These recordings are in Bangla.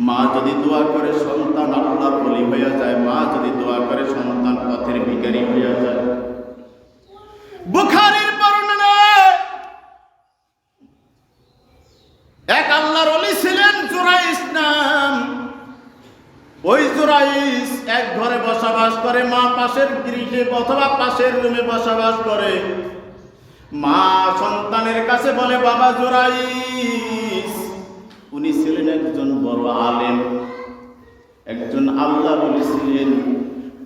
মা যদি দোয়া করে সন্তান আল্লাহর ওলি হয়ে যায়, মা যদি দোয়া করে সন্তান পথের ভিখারি হয়ে যায়। বুখারীর বর্ণনা, এক আল্লাহর ওলি ছিলেন জুরাইস নাম। ওই জুরাইস এক ঘরে বসবাস করে, মা পাশের গৃহে অথবা পাশের রুমে বসবাস করে। মা সন্তানের কাছে বলে, বাবা জুরাইস, উনি ছিলেন একজন বড় আলেম, একজন আল্লাহর ওলি ছিলেন।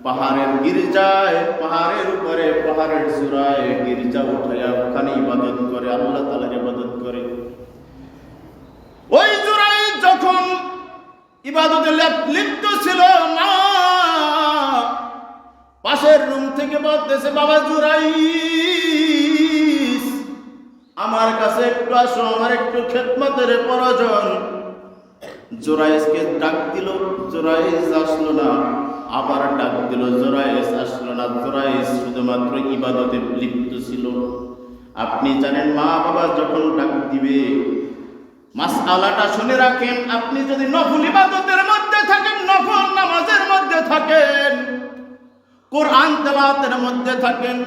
পাহাড়ের গির্জায়, পাহাড়ের উপরে, পাহাড়ের চূড়ায় গির্জা উঠাইয়া ওখানে ইবাদত করে, আল্লাহ তাআলার ইবাদত করে। ওই জুরাইস যখন ইবাদতে লিপ্ত ছিল, মা পাশের রুম থেকে বলতেছে, বাবা জুরাইস, আমার কাছে একটু আসো, আমার একটু খেদমতের প্রয়োজন। জুরাইসকে ডাক দিল, জুরাইস আসলো না। আবার ডাক দিল, জুরাইস আসলো না। জুরাইস শুধুমাত্র ইবাদতে লিপ্ত ছিল। আপনি জানেন, মা বাবা যখন ডাক দিবে, মাসআলাটা শুনে রাখেন। আপনি যদি নফল ইবাদতের মধ্যে থাকেন, নফল নামাজের মধ্যে থাকেন, কোরআন তেলাওয়াতের মধ্যে থাকেন,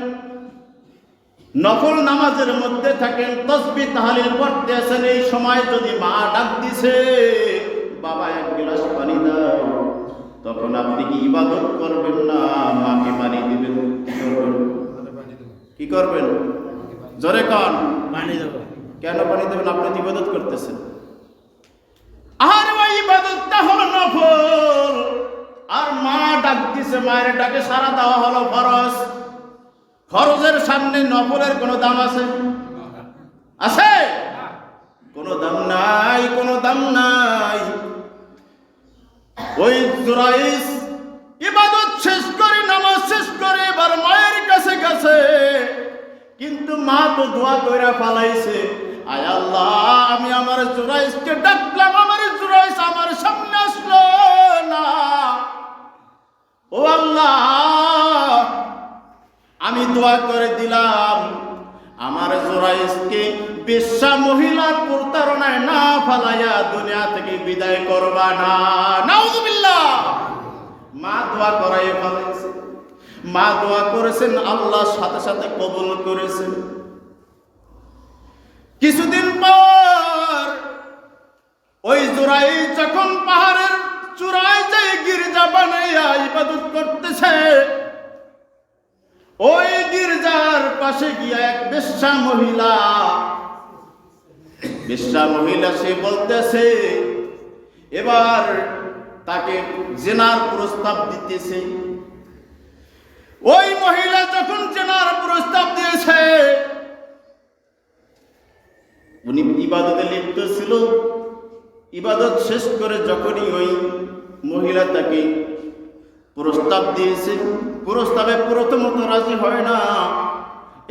নফল নামাজের মধ্যে থাকেন, তাসবিহ তাহলিল পড়তে আছেন, এই সময় যদি মা ডাক দিছে, বাবা এক গ্লাস পানি দাও, তখন আপনি কি ইবাদত করবেন না মাকে পানি দিবেন? কি করবেন? জোরে কন। পানি দেবো। কেন পানি দেবেন? আপনি তো ইবাদত করতেছেন। আর ওই ইবাদতটা হলো নফল, আর মা ডাক দিছে, মায়ের ডাকে সাড়া দেওয়া হলো ফরজ। ফরজের সামনে নফলের কোনো দাম আছে? আছে? কোনো দাম নাই, কোনো দাম নাই। ওই জুরাইস ইবাদত শেষ করে, নামাজ শেষ করে এবার মায়ের কাছে গেছে, কিন্তু মা তো দোয়া কইরা ফালাইছে, আয় আল্লাহ, আমি আমার জুরাইসকে ডাকলাম, আমার জুরাইস আমার সামনে আসলো না। ও আল্লাহ, আমি দোয়া করে দিলাম, আমার জুরাইসকে বেশ্যা মহিলার প্রতারণায় না ফালাইয়া দুনিয়া থেকে বিদায় করবা না। নাউযুবিল্লাহ। মা দোয়া করাই ফেলেছে। মা দোয়া করেছেন, আল্লাহ সাথে সাথে কবুল করেছেন। কিছুদিন পর ওই জুরাইস যখন পাহাড়ের চূড়ায় যে গির্জা বানাইয়া ইবাদত করতেছে, ওই গির্জার পাশে গিয়া এক বেশ্যা মহিলা সে বলতেছে, এবার তাকে জেনার প্রস্তাব দিতেছে। ওই মহিলা যখন জেনার প্রস্তাব দিয়েছে, উনি ইবাদতে লিপ্ত ছিল। ইবাদত শেষ করে যখনই ওই মহিলা তাকে প্রস্তাব দিয়েছে, প্রস্তাবে প্রথমত রাজি হয় না।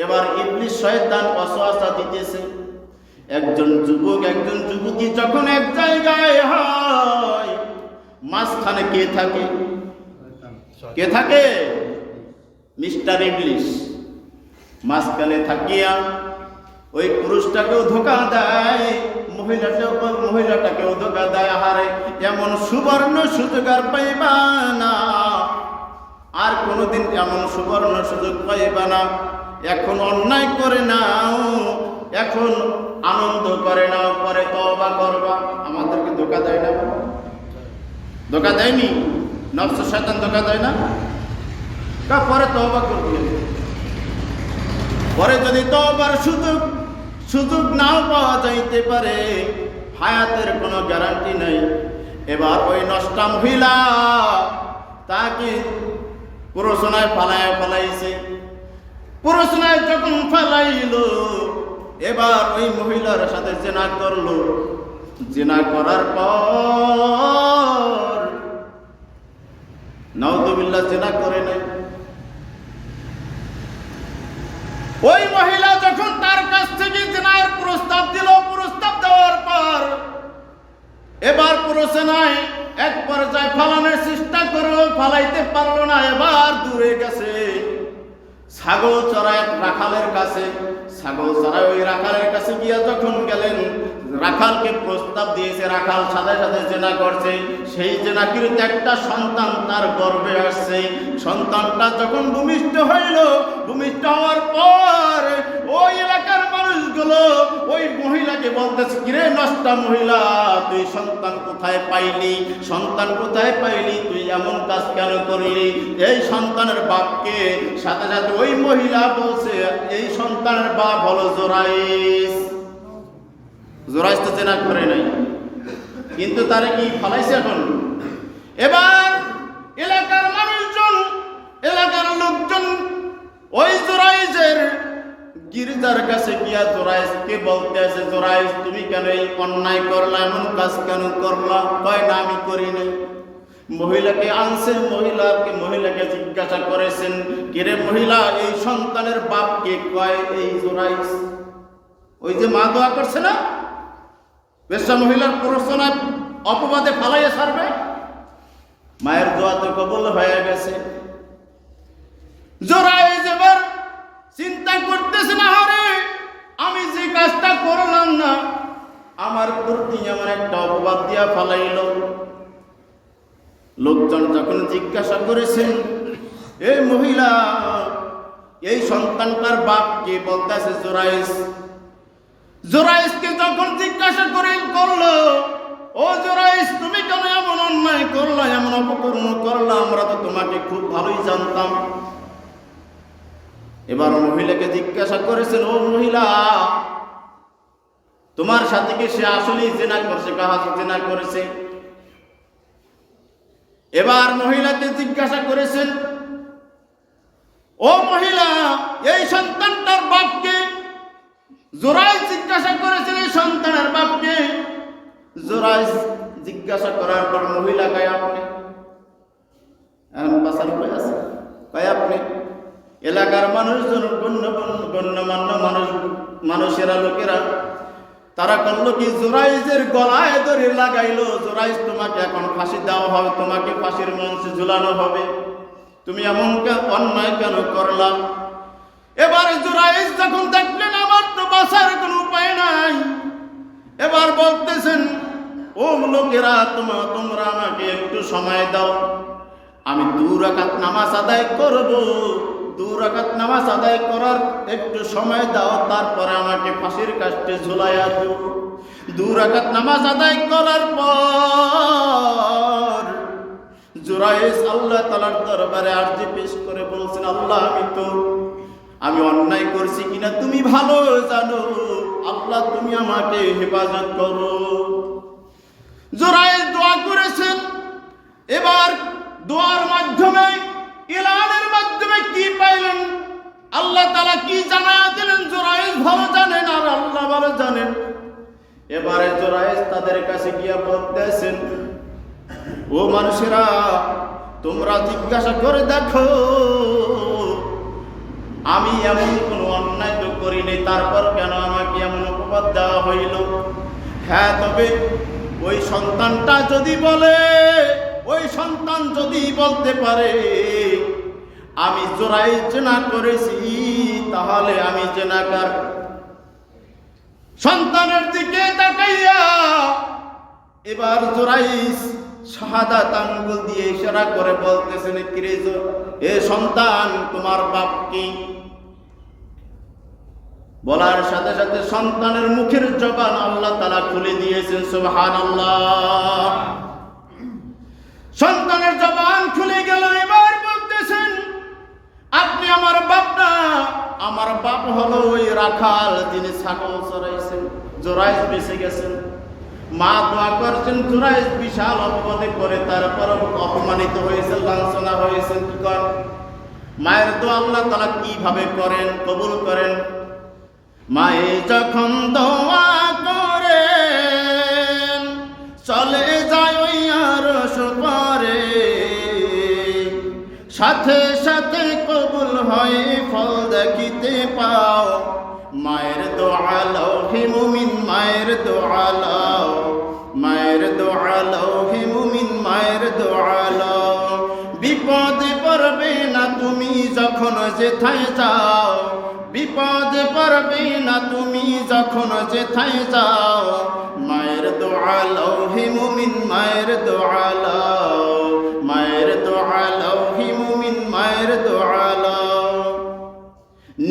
এবার ইবলিস শয়তান ওয়াসওয়াসা দিতেছে। একজন যুবক, একজন যুবতী যখন এক জায়গায় হয়, মাঝখানে কে থাকে? কে থাকে? মিস্টার ইবলিস মাঝখানে থাকিয়া ওই পুরুষটাকেও ধোঁকা দেয়, মহিলাটাকেও ধোঁকা দেয়। হারে, এমন সুবর্ণ সুযোগ আর পাইবা না, আর কোনোদিন এমন সুবর্ণ সুযোগ পাইবা না। এখন অন্যায় করে নাও, এখন আনন্দ করে নাও, পরে তওবা করবা। আমাদেরকে ধোঁকা দেয় না? ধোঁকা দেয়নি? নফস শয়তান ধোঁকা দেয় না? পরে তওবা করবে। পরে যদি তওবার সুযোগ নাও পাওয়া যাইতে পারে, হায়াতের কোনো গ্যারান্টি নাই। এবার ওই নষ্টা মহিলা তাকে প্ররোচনায় ফালাইছে। প্ররোচনায় যখন ফালাইল, এবার ওই মহিলার সাথে জেনা করলো। জেনা করার পর নাউযুবিল্লাহ, জেনা করে নাই। ওই মহিলা যখন তার কাছ থেকে জেনার প্রস্তাব দিল, প্রস্তাব দেওয়ার পর এবার প্ররোচনায় এক পর্যায়ে ফালানোর চেষ্টা করলো, ফালাইতে পারলো না। এবার দূরে গেছে ছাগল চড়ায় রাখালের কাছে। ছাগল চড়ায় ওই রাখালের কাছে গিয়া যখন গেলেন, রাখালকে প্রস্তাব দিয়েছে, রাখাল সাথে সাথে জেনা করছে। সেই জেনাকৃত একটা সন্তান তার গর্ভে আসছে। সন্তানটা যখন ভূমিষ্ঠ হইল, ভূমিষ্ঠ হওয়ার পর ওই এলাকার মানুষগুলো ওই মহিলাকে বলতেছে, কিরে নষ্টা মহিলা, তুই সন্তান কোথায় পাইলি? সন্তান কোথায় পাইলি? তুই এমন কাজ কেন করলি? এই সন্তানের বাপকে সাথে সাথে ওই মহিলা বলছে, এই সন্তানের বাপ হলো জোরাইস। জোরাইস তো জেনা করে নাই, কিন্তু তারে কি ফলাইছে এখন। এবার এলাকার মানুষজন, এলাকার লোকজন ওই জোরাইসের গির্জার কাছে গিয়া জোরাইসকে বলতে আছে, জোরাইস তুমি কেন এই অন্যায় করলা, এমন কাজ কেন করলা? কয় না আমি করি নাই। মহিলাকে আনছে, মহিলাকে জিজ্ঞাসা করেছেন, কিরে মহিলা, এই সন্তানের বাপকে? কয় এই জোরাইস। ওই যে মা দোয়া করছে না, বেশ্যা মহিলার প্রশ্নায় অপবাদে ফালাইয়া ছাড়বে, মায়ের দোয়া তো কবুল হয়ে গেছে। জোরাইস এবার চিন্তা করতেছে, না হরে আমি যে কাজটা করলাম না, আমার প্রতি এমন একটা অপবাদ দিয়া ফালাইল। লোকজন যখন জিজ্ঞাসা করেছেন, এই মহিলা এই সন্তানটার বাপকে? বলতেছে জোরাইস। জোরাইসকে যখন জিজ্ঞাসা করলো, ও জোরাইস তুমি কেন এমন অন্যায় করলা, এমন অপকর্ম করলা? আমরা তো তোমাকে খুব ভালোই জানতাম। এবার মহিলাকে জিজ্ঞাসা করেছেন, ও মহিলা, তোমার সাথে কি সে আসলেই জেনা করছে? কাহা জেনা করেছে? এবার মহিলাকে জিজ্ঞাসা করেছেন, ও মহিলা, এই সন্তানটার বাপকে? জোরাইস জিজ্ঞাসা করেছেন এই সন্তানের বাপকে। জোরাইস জিজ্ঞাসা করার পর মহিলা কয় আপনি। বাসার উপায় আছে, কয় আপনি। এলাকার মানুষজন, গণ্যমান্য মানুষেরা, লোকেরা, তারা করলো কি, জোরাইসের গলায় ধরে লাগাইলো, জোরাইস তোমাকে এখন ফাঁসি দেওয়া হবে, তোমাকে ফাঁসির মঞ্চে ঝুলানো হবে, তুমি এমন অন্যায় কেন করলাম? এবার জোরাইস যখন দেখলেন আমার তো বাঁচার কোনো উপায় নাই, এবার বলতেছেন, ও লোকেরা, তোমরা আমাকে একটু সময় দাও, আমি 2 রাকাত নামাজ আদায় করব, 2 রাকাত নামাজ আদায় করার একটু সময় দাও, তারপরে আমাকে ফাঁসির কাস্টে ঝুলাইয়া দিও। 2 রাকাত নামাজ আদায় করার পর জোরাইস আল্লাহ তাআলার দরবারে আরজি পেশ করে বলছেন, আল্লাহ আমি অন্যায় করছি কিনা তুমি ভালো জানো, আল্লাহ তুমি আমাকে হেফাজত করো। জোরাইস দোয়া করেছেন। এবার দোয়ার মাধ্যমে, ইলানের মাধ্যমে কি পাইলেন? আল্লাহ তাআলা কি জানায়া দিলেন? জোরাইস ভালো জানেন আর আল্লাহ ভালো জানেন। এবারে জোরাইস তাদের কাছে গিয়া বলতেছেন, ও মানুষেরা, তোমরা জিজ্ঞাসা করে দেখো, আমি এমন কোনো অন্যায় তো করিনি, তারপর কেন আমাকে এমন অপবাদ দেওয়া হইল? হ্যাঁ, তবে ওই সন্তানটা যদি বলে, ওই সন্তান যদি বলতে পারে আমি জোরাইস জেনা করেছি, তাহলে আমি জেনাকার। সন্তানের দিকে তাকাইয়া এবার জোরাইস শাহাদাত আঙ্গুল দিয়ে ইশারা করে বলতেছেন, কিরে এ সন্তান, তোমার বাপ কি? বলার সাথে সাথে সন্তানের মুখের জবান আল্লাহ তাআলা খুলে দিয়েছেন। সুবহানাল্লাহ। সন্তানের জবান খুলে গেল। এবার বলতেছেন, আপনি আমার বাপ না, আমার বাপ হলো ওই রাখাল যিনি ছাগল চড়াইছেন। জোরাইস বেঁচে গেছেন। মা দোয়া করছেন, জোরাইস বিশাল অপবাদে করে তারপর অপমানিত হয়েছে, লাঞ্ছনা হয়েছে। কি কর? মায়ের দোয়া আল্লাহ তাআলা কিভাবে করেন, কবুল করেন? মায়ে যখন দোয়া করেন, চলে যায় ওই আরশ পারে, সাথে সাথে কবুল হয়, ফল দেখিতে পাও। মায়ের দোয়া লও হে মুমিন, মায়ের দোয়া লও, মায়ের দোয়া লও হে মুমিন, মায়ের দোয়া লও। বিপদে পড়বে না তুমি যখন যেথায় যাও, বিপদে পড়বে না তুমি যখন যেথায় যাও। মায়ের দোয়া লও হে মুমিন, মায়ের দোয়া লও, মায়ের দোয়া লও হে মুমিন, মায়ের দোয়া লও।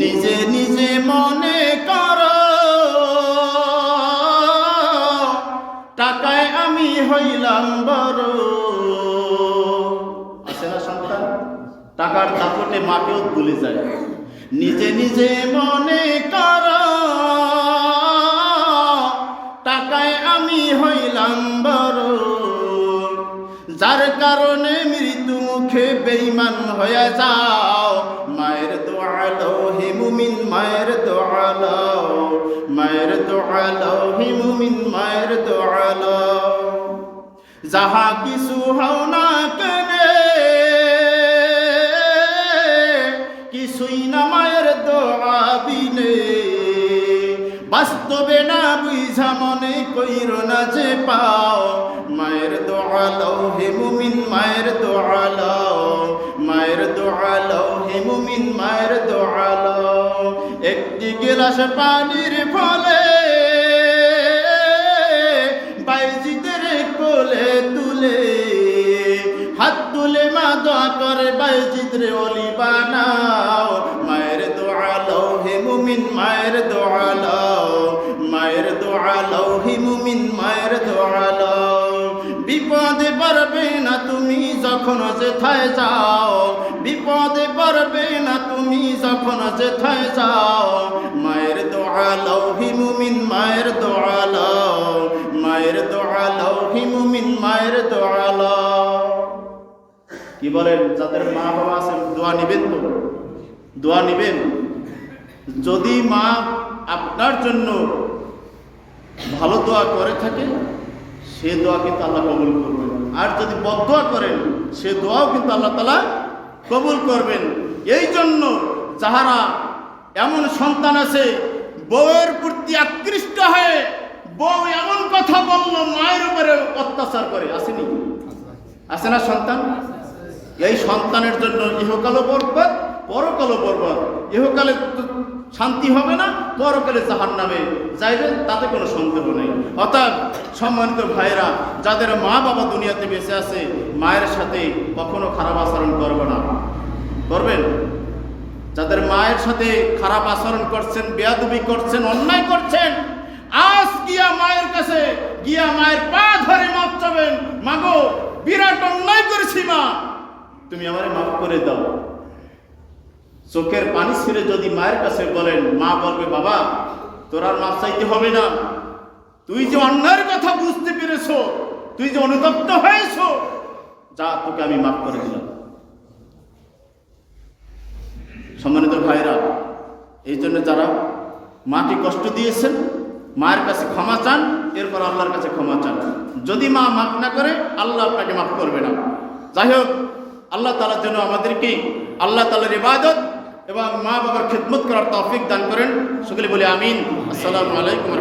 নিজে নিজে মনে করো টাকায় আমি হইলাম বড়। আছে না সন্তান, টাকার দাপটে মাকেও ভুলে যায়। নিজে নিজে মনে করো টাকায় আমি হইলাম বড়, যার কারণে মৃত্যু মুখে বেঈমান হয়ে যাও। মায়ের দোয়া লও হে মুমিন, মায়ের দোয়া লও, মায়ের দোয়া লও হে মুমিন, মায়ের দোয়া লও। যাহা কিছু হও না কেনে কিছুই না মায়ের দোয়া বিনে, বাস্তবে না বুঝা মনে কইরো না যে পাও। মায়ের দোয়া লও হে মুমিন, মায়ের দোয়া লও, মায়ের দোয়া লও হে মুমিন, মায়ের দোয়া লও। একটি গিলাস পানির ফলে বাইজিদের কোলে তুলে, হাত তুলে মা দোয়া করে বাইজিদরে ওলি বানাও। মায়ের দোয়া লও হে মুমিন, মায়ের দোয়া লও, মায়ের দোয়া লও হে মুমিন, মায়ের দোয়া লও। বিপদে পারবে না তুমি যখন যেথায় যাও, বিপদে পারবে না তুমি যখন যেথায় যাও। মায়ের দোয়া লও হে মুমিন, মায়ের দোয়া লও, মায়ের দোয়া লও হে মুমিন, মায়ের দোয়া লও। কি বলেন, যাদের মা বাবা আছে দোয়া নিবেন তো? দোয়া নিবেন। যদি মা আপনার জন্য ভালো দোয়া করে থাকে সে দোয়া কিন্তু আল্লাহ কবুল করবেন, আর যদি বদদোয়া করেন সে দোয়াও কিন্তু আল্লাহ তাআলা কবুল করবেন। এই জন্য যাহারা এমন সন্তান আছে বউয়ের প্রতি আকৃষ্ট হয়ে বউ এমন কথা বলল মায়ের উপরে অত্যাচার করে, আসেনি? আছে না সন্তান? এই সন্তানের জন্য ইহকালও বরবাদ, পরকালও বরবাদ। ইহকালে শান্তি হবে না, পরকালে জাহান্নামে যাইবে, তাতে কোনো সন্দেহ নেই। অর্থাৎ সম্মানিত ভাইরা, যাদের মা বাবা দুনিয়াতে বেঁচে আছে মায়ের সাথে কখনো খারাপ আচরণ করবে না। করবেন? যাদের মায়ের সাথে খারাপ আচরণ করছেন, বেয়াদবি করছেন, অন্যায় করছেন, আজ গিয়া মায়ের কাছে গিয়া মায়ের পা ধরে মাপ চাবেন। মাগো, বিরাট অন্যায় করেছি মা, তুমি আমারে মাফ করে দাও। চোখের পানি ছিঁড়ে যদি মায়ের কাছে বলেন, মা বলবে, বাবা তোর আর মাফ চাইতে হবে না, তুই যে অন্যায়ের কথা বুঝতে পেরেছো, তুই যে অনুতপ্ত হয়েছো, যা তোকে আমি মাফ করে দিলাম। সম্মানিত ভাইরা, এই জন্য যারা মাকে কষ্ট দিয়েছেন মায়ের কাছে ক্ষমা চান, এরপর আল্লাহর কাছে ক্ষমা চান। যদি মা মাফ না করে আল্লাহ আপনাকে মাফ করবে না। যাই হোক, আল্লাহ তাআলার জন্য আমাদেরকে আল্লাহ তাআলার ইবাদত এবং মা বাবার খিদমত করার তৌফিক দান করেন। সকলে বলে আমিন। আসসালামু আলাইকুম।